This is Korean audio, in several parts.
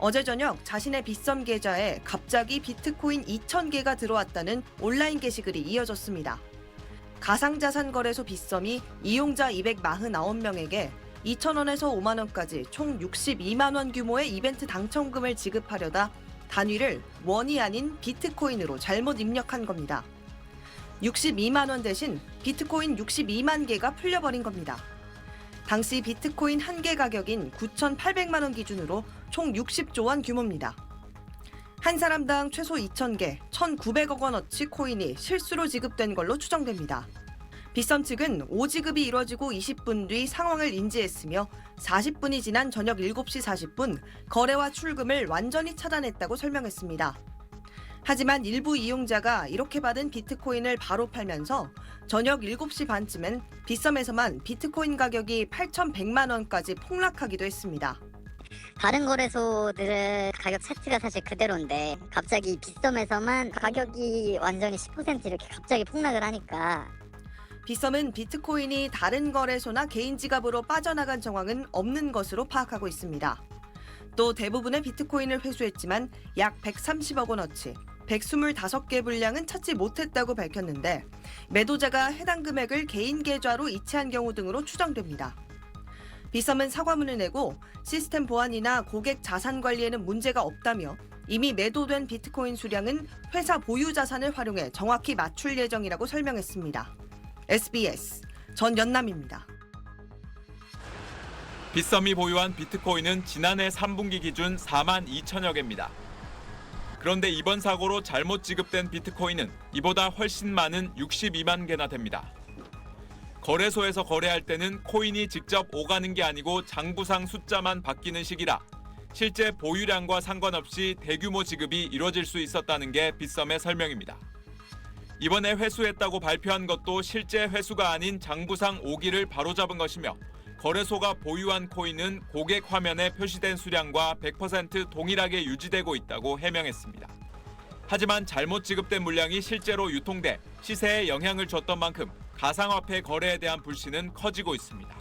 어제 저녁 자신의 빗썸 계좌에 갑자기 비트코인 2,000개가 들어왔다는 온라인 게시글이 이어졌습니다. 가상자산거래소 빗썸이 이용자 249명에게 2,000원에서 5만 원까지 총 62만 원 규모의 이벤트 당첨금을 지급하려다 단위를 원이 아닌 비트코인으로 잘못 입력한 겁니다. 62만 원 대신 비트코인 62만 개가 풀려버린 겁니다. 당시 비트코인 한 개 가격인 9,800만 원 기준으로 총 60조 원 규모입니다. 한 사람당 최소 2,000개, 1,900억 원어치 코인이 실수로 지급된 걸로 추정됩니다. 빗썸 측은 오지급이 이뤄지고 20분 뒤 상황을 인지했으며 40분이 지난 저녁 7시 40분 거래와 출금을 완전히 차단했다고 설명했습니다. 하지만 일부 이용자가 이렇게 받은 비트코인을 바로 팔면서 저녁 7시 반쯤엔 빗썸에서만 비트코인 가격이 8,100만 원까지 폭락하기도 했습니다. 다른 거래소들은 가격 차트가 사실 그대로인데 갑자기 빗썸에서만 가격이 완전히 10% 이렇게 갑자기 폭락을 하니까 빗썸은 비트코인이 다른 거래소나 개인 지갑으로 빠져나간 정황은 없는 것으로 파악하고 있습니다. 또 대부분의 비트코인을 회수했지만 약 130억 원어치, 125개 분량은 찾지 못했다고 밝혔는데 매도자가 해당 금액을 개인 계좌로 이체한 경우 등으로 추정됩니다. 빗썸은 사과문을 내고 시스템 보안이나 고객 자산 관리에는 문제가 없다며 이미 매도된 비트코인 수량은 회사 보유 자산을 활용해 정확히 맞출 예정이라고 설명했습니다. SBS 전연남입니다. 빗썸이 보유한 비트코인은 지난해 3분기 기준 4만 2천여 개입니다. 그런데 이번 사고로 잘못 지급된 비트코인은 이보다 훨씬 많은 62만 개나 됩니다. 거래소에서 거래할 때는 코인이 직접 오가는 게 아니고 장부상 숫자만 바뀌는 식이라 실제 보유량과 상관없이 대규모 지급이 이뤄질 수 있었다는 게 빗썸의 설명입니다. 이번에 회수했다고 발표한 것도 실제 회수가 아닌 장부상 오기를 바로잡은 것이며 거래소가 보유한 코인은 고객 화면에 표시된 수량과 100% 동일하게 유지되고 있다고 해명했습니다. 하지만 잘못 지급된 물량이 실제로 유통돼 시세에 영향을 줬던 만큼 가상화폐 거래에 대한 불신은 커지고 있습니다.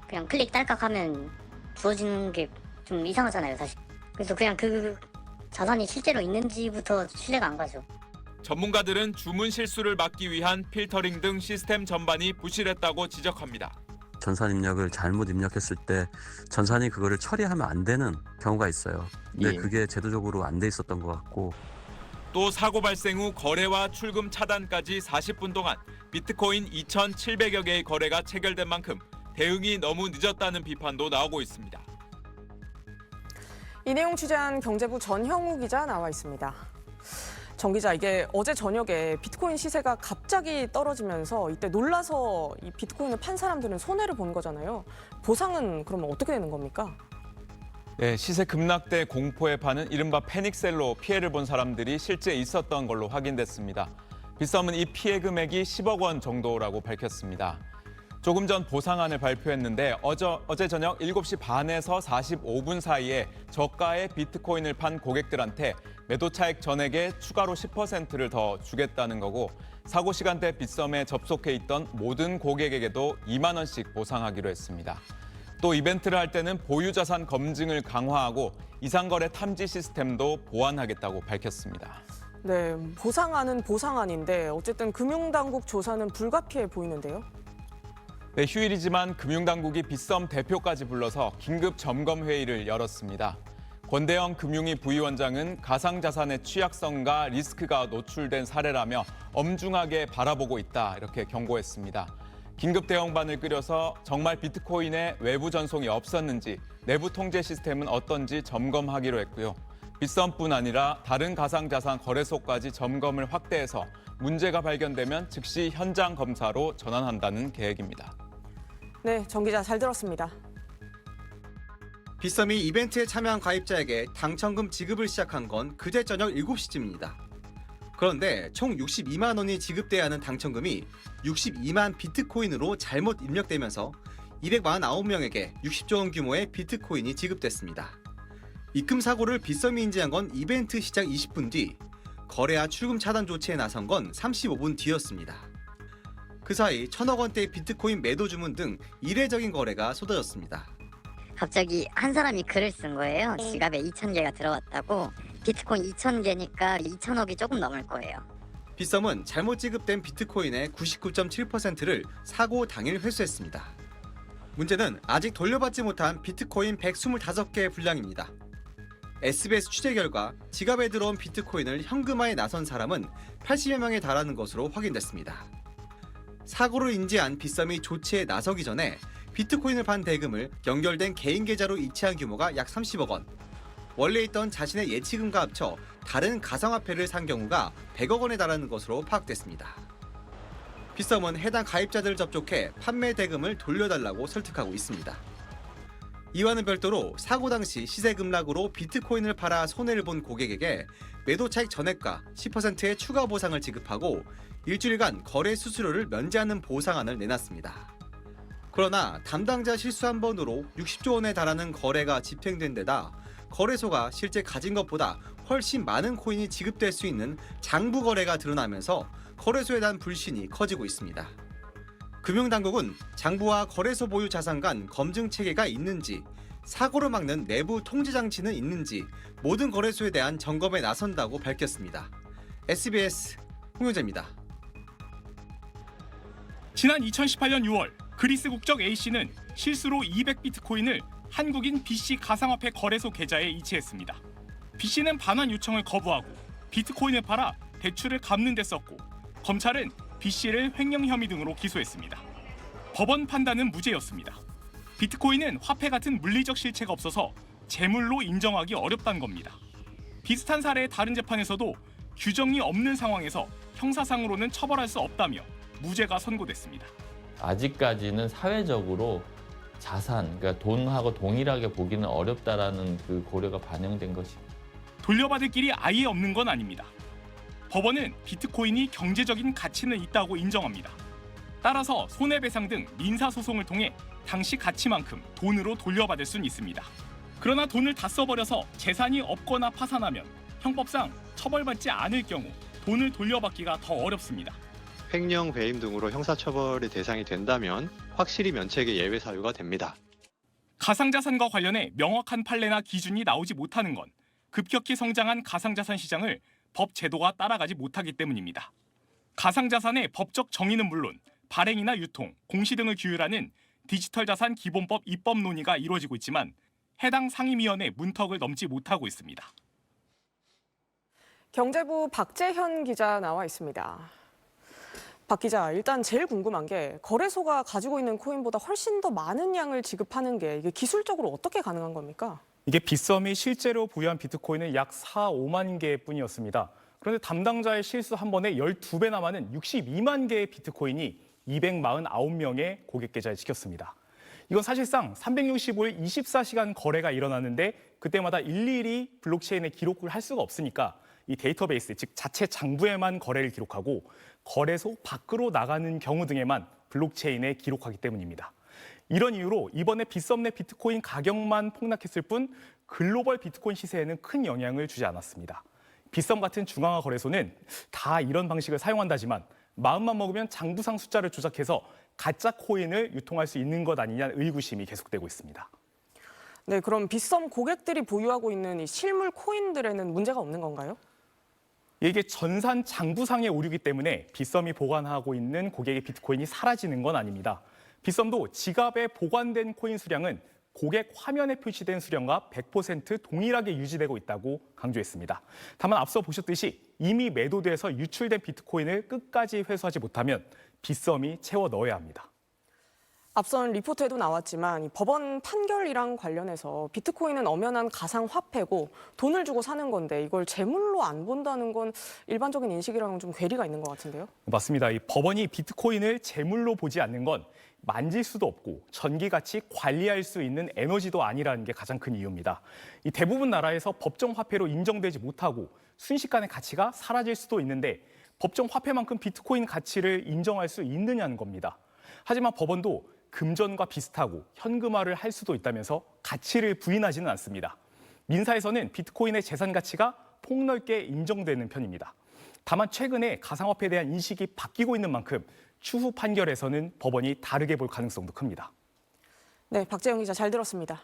그냥 클릭 딸깍하면 주어지는 게 좀 이상하잖아요 사실. 그래서 그냥 그 자산이 실제로 있는지부터 신뢰가 안 가죠. 전문가들은 주문 실수를 막기 위한 필터링 등 시스템 전반이 부실했다고 지적합니다. 전산 입력을 잘못 입력했을 때 전산이 그거를 처리하면 안 되는 경우가 있어요. 근데 그게 제도적으로 안 돼 있었던 것 같고 또 사고 발생 후 거래와 출금 차단까지 40분 동안 비트코인 2,700여 개의 거래가 체결된 만큼 대응이 너무 늦었다는 비판도 나오고 있습니다. 이 내용 취재한 경제부 전형우 기자 나와 있습니다. 정 기자, 이게 어제 저녁에 비트코인 시세가 갑자기 떨어지면서 이때 놀라서 이 비트코인을 판 사람들은 손해를 본 거잖아요. 보상은 그러면 어떻게 되는 겁니까? 네, 시세 급락대 공포에 파는 이른바 패닉셀로 피해를 본 사람들이 실제 있었던 걸로 확인됐습니다. 빗썸은 이 피해 금액이 10억 원 정도라고 밝혔습니다. 조금 전 보상안을 발표했는데 어제 저녁 7시 반에서 45분 사이에 저가의 비트코인을 판 고객들한테 매도 차익 전액에 추가로 10%를 더 주겠다는 거고 사고 시간대 빗썸에 접속해 있던 모든 고객에게도 2만 원씩 보상하기로 했습니다. 또 이벤트를 할 때는 보유자산 검증을 강화하고 이상거래 탐지 시스템도 보완하겠다고 밝혔습니다. 네, 보상안은 보상안인데 어쨌든 금융당국 조사는 불가피해 보이는데요. 네, 휴일이지만 금융당국이 빗썸 대표까지 불러서 긴급 점검 회의를 열었습니다. 권대영 금융위 부위원장은 가상자산의 취약성과 리스크가 노출된 사례라며 엄중하게 바라보고 있다 이렇게 경고했습니다. 긴급 대응반을 꾸려서 정말 비트코인에 외부 전송이 없었는지 내부 통제 시스템은 어떤지 점검하기로 했고요. 빗썸뿐 아니라 다른 가상자산 거래소까지 점검을 확대해서 문제가 발견되면 즉시 현장 검사로 전환한다는 계획입니다. 네, 정 기자 잘 들었습니다. 빗썸이 이벤트에 참여한 가입자에게 당첨금 지급을 시작한 건 그제 저녁 7시쯤입니다. 그런데 총 62만 원이 지급돼야 하는 당첨금이 62만 비트코인으로 잘못 입력되면서 249명에게 60조 원 규모의 비트코인이 지급됐습니다. 입금 사고를 빗썸이 인지한 건 이벤트 시작 20분 뒤, 거래와 출금 차단 조치에 나선 건 35분 뒤였습니다. 그 사이 1,000억 원대의 비트코인 매도 주문 등 이례적인 거래가 쏟아졌습니다. 갑자기 한 사람이 글을 쓴 거예요. 지갑에 2,000개가 들어왔다고. 비트코인 2,000개니까 2,000억이 조금 넘을 거예요. 빗썸은 잘못 지급된 비트코인의 99.7%를 사고 당일 회수했습니다. 문제는 아직 돌려받지 못한 비트코인 125개의 분량입니다. SBS 취재 결과 지갑에 들어온 비트코인을 현금화에 나선 사람은 80여 명에 달하는 것으로 확인됐습니다. 사고를 인지한 빗썸이 조치에 나서기 전에 비트코인을 판 대금을 연결된 개인 계좌로 이체한 규모가 약 30억 원. 원래 있던 자신의 예치금과 합쳐 다른 가상화폐를 산 경우가 100억 원에 달하는 것으로 파악됐습니다. 빗썸은 해당 가입자들을 접촉해 판매 대금을 돌려달라고 설득하고 있습니다. 이와는 별도로 사고 당시 시세 급락으로 비트코인을 팔아 손해를 본 고객에게 매도 차익 전액과 10%의 추가 보상을 지급하고 일주일간 거래 수수료를 면제하는 보상안을 내놨습니다. 그러나 담당자 실수 한 번으로 60조 원에 달하는 거래가 집행된 데다 거래소가 실제 가진 것보다 훨씬 많은 코인이 지급될 수 있는 장부 거래가 드러나면서 거래소에 대한 불신이 커지고 있습니다. 금융당국은 장부와 거래소 보유 자산 간 검증 체계가 있는지, 사고를 막는 내부 통제 장치는 있는지 모든 거래소에 대한 점검에 나선다고 밝혔습니다. SBS 홍효재입니다. 지난 2018년 6월 그리스 국적 A씨는 실수로 200비트코인을 한국인 B씨 가상화폐 거래소 계좌에 이체했습니다. B씨는 반환 요청을 거부하고 비트코인을 팔아 대출을 갚는 데 썼고 검찰은 B씨를 횡령 혐의 등으로 기소했습니다. 법원 판단은 무죄였습니다. 비트코인은 화폐 같은 물리적 실체가 없어서 재물로 인정하기 어렵다는 겁니다. 비슷한 사례의 다른 재판에서도 규정이 없는 상황에서 형사상으로는 처벌할 수 없다며 무죄가 선고됐습니다. 아직까지는 사회적으로 자산, 그러니까 돈하고 동일하게 보기는 어렵다라는 그 고려가 반영된 것입니다. 돌려받을 길이 아예 없는 건 아닙니다. 법원은 비트코인이 경제적인 가치는 있다고 인정합니다. 따라서 손해배상 등 민사소송을 통해 당시 가치만큼 돈으로 돌려받을 수는 있습니다. 그러나 돈을 다 써버려서 재산이 없거나 파산하면 형법상 처벌받지 않을 경우 돈을 돌려받기가 더 어렵습니다. 횡령, 배임 등으로 형사처벌의 대상이 된다면 확실히 면책의 예외 사유가 됩니다. 가상자산과 관련해 명확한 판례나 기준이 나오지 못하는 건 급격히 성장한 가상자산 시장을 법 제도가 따라가지 못하기 때문입니다. 가상자산의 법적 정의는 물론 발행이나 유통, 공시 등을 규율하는 디지털자산 기본법 입법 논의가 이루어지고 있지만 해당 상임위원회 문턱을 넘지 못하고 있습니다. 경제부 박재현 기자 나와 있습니다. 박 기자, 일단 제일 궁금한 게 거래소가 가지고 있는 코인보다 훨씬 더 많은 양을 지급하는 게 이게 기술적으로 어떻게 가능한 겁니까? 이게 빗썸이 실제로 보유한 비트코인은 약 4-5만 개뿐이었습니다. 그런데 담당자의 실수 한 번에 12배나 많은 62만 개의 비트코인이 249명의 고객 계좌에 찍혔습니다. 이건 사실상 365일 24시간 거래가 일어났는데 그때마다 일일이 블록체인에 기록을 할 수가 없으니까 이 데이터베이스, 즉 자체 장부에만 거래를 기록하고 거래소 밖으로 나가는 경우 등에만 블록체인에 기록하기 때문입니다. 이런 이유로 이번에 빗썸 내 비트코인 가격만 폭락했을 뿐 글로벌 비트코인 시세에는 큰 영향을 주지 않았습니다. 빗썸 같은 중앙화 거래소는 다 이런 방식을 사용한다지만 마음만 먹으면 장부상 숫자를 조작해서 가짜 코인을 유통할 수 있는 것 아니냐는 의구심이 계속되고 있습니다. 네, 그럼 빗썸 고객들이 보유하고 있는 이 실물 코인들에는 문제가 없는 건가요? 이게 전산 장부상의 오류이기 때문에 빗썸이 보관하고 있는 고객의 비트코인이 사라지는 건 아닙니다. 빗썸도 지갑에 보관된 코인 수량은 고객 화면에 표시된 수량과 100% 동일하게 유지되고 있다고 강조했습니다. 다만 앞서 보셨듯이 이미 매도돼서 유출된 비트코인을 끝까지 회수하지 못하면 빗썸이 채워 넣어야 합니다. 앞선 리포트에도 나왔지만 이 법원 판결이랑 관련해서 비트코인은 엄연한 가상화폐고 돈을 주고 사는 건데 이걸 재물로 안 본다는 건 일반적인 인식이랑은 좀 괴리가 있는 것 같은데요? 맞습니다. 이 법원이 비트코인을 재물로 보지 않는 건 만질 수도 없고 전기같이 관리할 수 있는 에너지도 아니라는 게 가장 큰 이유입니다. 이 대부분 나라에서 법정 화폐로 인정되지 못하고 순식간에 가치가 사라질 수도 있는데 법정 화폐만큼 비트코인 가치를 인정할 수 있느냐는 겁니다. 하지만 법원도 금전과 비슷하고 현금화를 할 수도 있다면서 가치를 부인하지는 않습니다. 민사에서는 비트코인의 재산 가치가 폭넓게 인정되는 편입니다. 다만 최근에 가상화폐에 대한 인식이 바뀌고 있는 만큼 추후 판결에서는 법원이 다르게 볼 가능성도 큽니다. 네, 박재영 기자 잘 들었습니다.